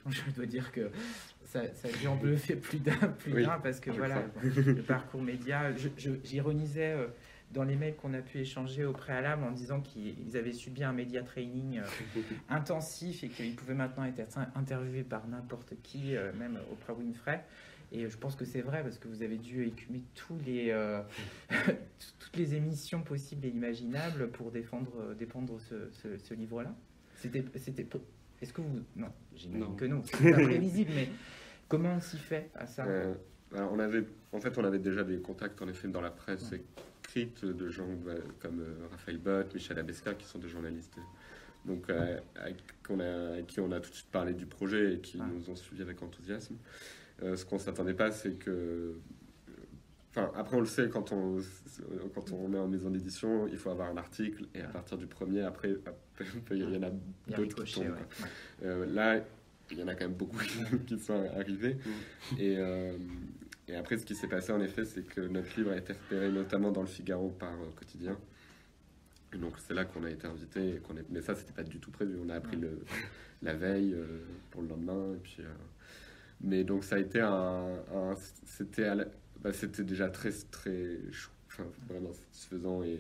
je dois dire que ça a dû en bluffer plus d'un parce que voilà, le parcours média, j'ironisais dans les mails qu'on a pu échanger au préalable en disant qu'ils avaient subi un média training intensif et qu'ils pouvaient maintenant être interviewés par n'importe qui, même Oprah Winfrey. Et je pense que c'est vrai parce que vous avez dû écumer toutes les émissions possibles et imaginables pour défendre ce livre-là. Est-ce que vous... Non, j'imagine que non, c'est pas prévisible, mais comment on s'y fait à ça? On avait déjà des contacts en effet dans la presse écrite de gens comme Raphaël Bott, Michel Abesca, qui sont des journalistes donc, avec qui on a tout de suite parlé du projet et qui nous ont suivis avec enthousiasme. Ce qu'on ne s'attendait pas, c'est que... après, on le sait, quand on est en maison d'édition, il faut avoir un article, et à partir du premier, après il y en a d'autres qui tombent. Là, il y en a quand même beaucoup qui sont arrivés. Et après, ce qui s'est passé, en effet, c'est que notre livre a été repéré notamment dans le Figaro par Quotidien. Et donc, c'est là qu'on a été invité. Mais ça, c'était pas du tout prévu. On a appris la veille pour le lendemain. Et puis... Mais donc ça a été c'était déjà très vraiment satisfaisant et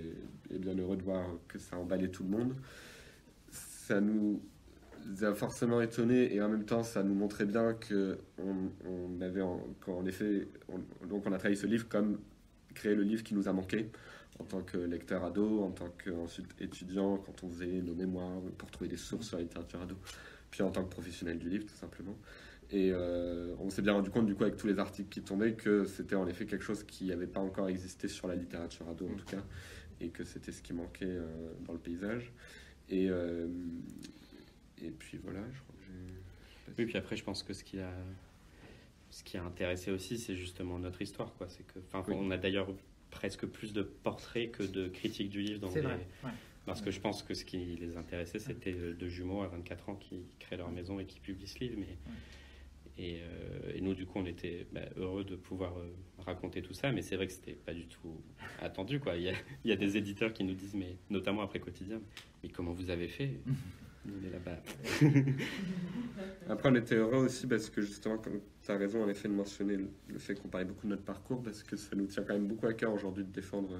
bien heureux de voir que ça emballait tout le monde. Ça nous a forcément étonné et en même temps ça nous montrait bien que on a travaillé ce livre comme créer le livre qui nous a manqué en tant que lecteur ado, en tant qu'ensuite étudiant quand on faisait nos mémoires pour trouver des sources sur la littérature ado, puis en tant que professionnel du livre tout simplement. Et on s'est bien rendu compte du coup avec tous les articles qui tombaient que c'était en effet quelque chose qui n'avait pas encore existé sur la littérature ado en tout cas, et que c'était ce qui manquait dans le paysage. Et puis voilà, je crois que j'ai... Oui, puis après je pense que ce qui a intéressé aussi, c'est justement notre histoire, quoi. C'est que, on a d'ailleurs presque plus de portraits que de critiques du livre parce que je pense que ce qui les intéressait, c'était deux jumeaux à 24 ans qui créent leur maison et qui publient ce livre. Et nous, du coup, on était heureux de pouvoir raconter tout ça, mais c'est vrai que c'était pas du tout attendu, quoi. Il y a des éditeurs qui nous disent, mais notamment après Quotidien, mais comment vous avez fait? Nous, on est là-bas. Après, on était heureux aussi parce que justement, comme tu as raison en effet de mentionner le fait qu'on parlait beaucoup de notre parcours, parce que ça nous tient quand même beaucoup à cœur aujourd'hui de défendre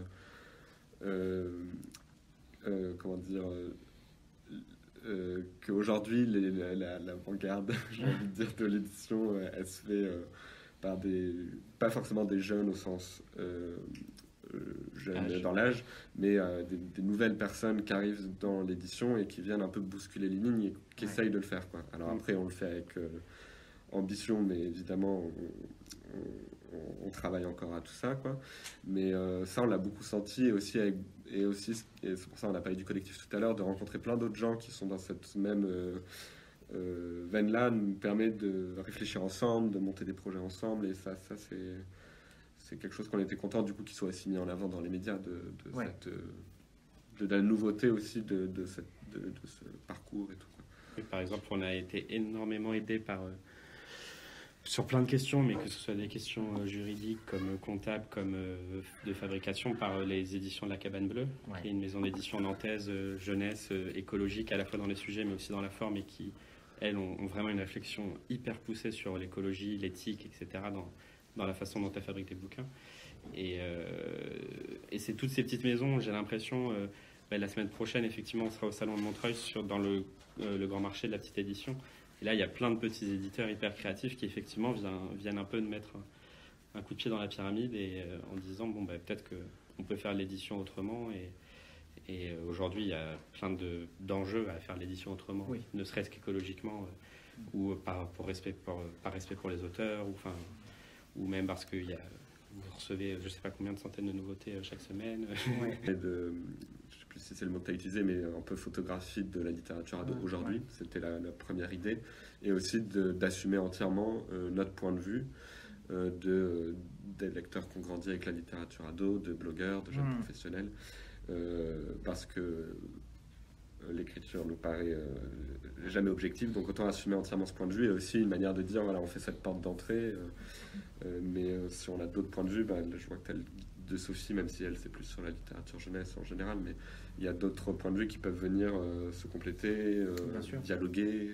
qu'aujourd'hui l'avant-garde j'ai envie de dire de l'édition elle se fait par pas forcément des jeunes au sens jeunes dans l'âge, mais des nouvelles personnes qui arrivent dans l'édition et qui viennent un peu bousculer les lignes et qui essayent de le faire, quoi. Alors après on le fait avec ambition, mais évidemment on travaille encore à tout ça, quoi. Mais ça on l'a beaucoup senti, et c'est pour ça on a parlé du collectif tout à l'heure, de rencontrer plein d'autres gens qui sont dans cette même veine-là nous permet de réfléchir ensemble, de monter des projets ensemble, et ça c'est quelque chose qu'on était content du coup qu'il soit aussi mis en avant dans les médias, de la nouveauté aussi de ce parcours et tout, quoi. Et par exemple, on a été énormément aidé sur plein de questions, mais que ce soit des questions juridiques, comme comptables, comme de fabrication, par les éditions de la Cabane Bleue, qui est une maison d'édition nantaise, jeunesse, écologique, à la fois dans les sujets, mais aussi dans la forme, et qui, elles, ont vraiment une réflexion hyper poussée sur l'écologie, l'éthique, etc., dans la façon dont elles fabriquent des bouquins. Et c'est toutes ces petites maisons, j'ai l'impression... la semaine prochaine, effectivement, on sera au Salon de Montreuil dans le grand marché de la petite édition. Et là, il y a plein de petits éditeurs hyper créatifs qui, effectivement, viennent un peu de mettre un coup de pied dans la pyramide et en disant, peut-être qu'on peut faire l'édition autrement. Et aujourd'hui, il y a plein d'enjeux à faire l'édition autrement, ne serait-ce qu'écologiquement, ou par respect pour les auteurs, ou même parce que vous recevez, je ne sais pas combien de centaines de nouveautés chaque semaine. Je ne sais plus si c'est le mot que tu as utilisé, mais un peu photographie de la littérature ado aujourd'hui. C'était la première idée. Et aussi d'assumer entièrement notre point de vue des lecteurs qui ont grandi avec la littérature ado, de blogueurs, de jeunes professionnels. Parce que l'écriture nous paraît jamais objective, donc autant assumer entièrement ce point de vue, et aussi une manière de dire, voilà, on fait cette porte d'entrée, mais si on a d'autres points de vue, je vois que tu as le guide de Sophie, même si elle c'est plus sur la littérature jeunesse en général, mais il y a d'autres points de vue qui peuvent venir se compléter, dialoguer.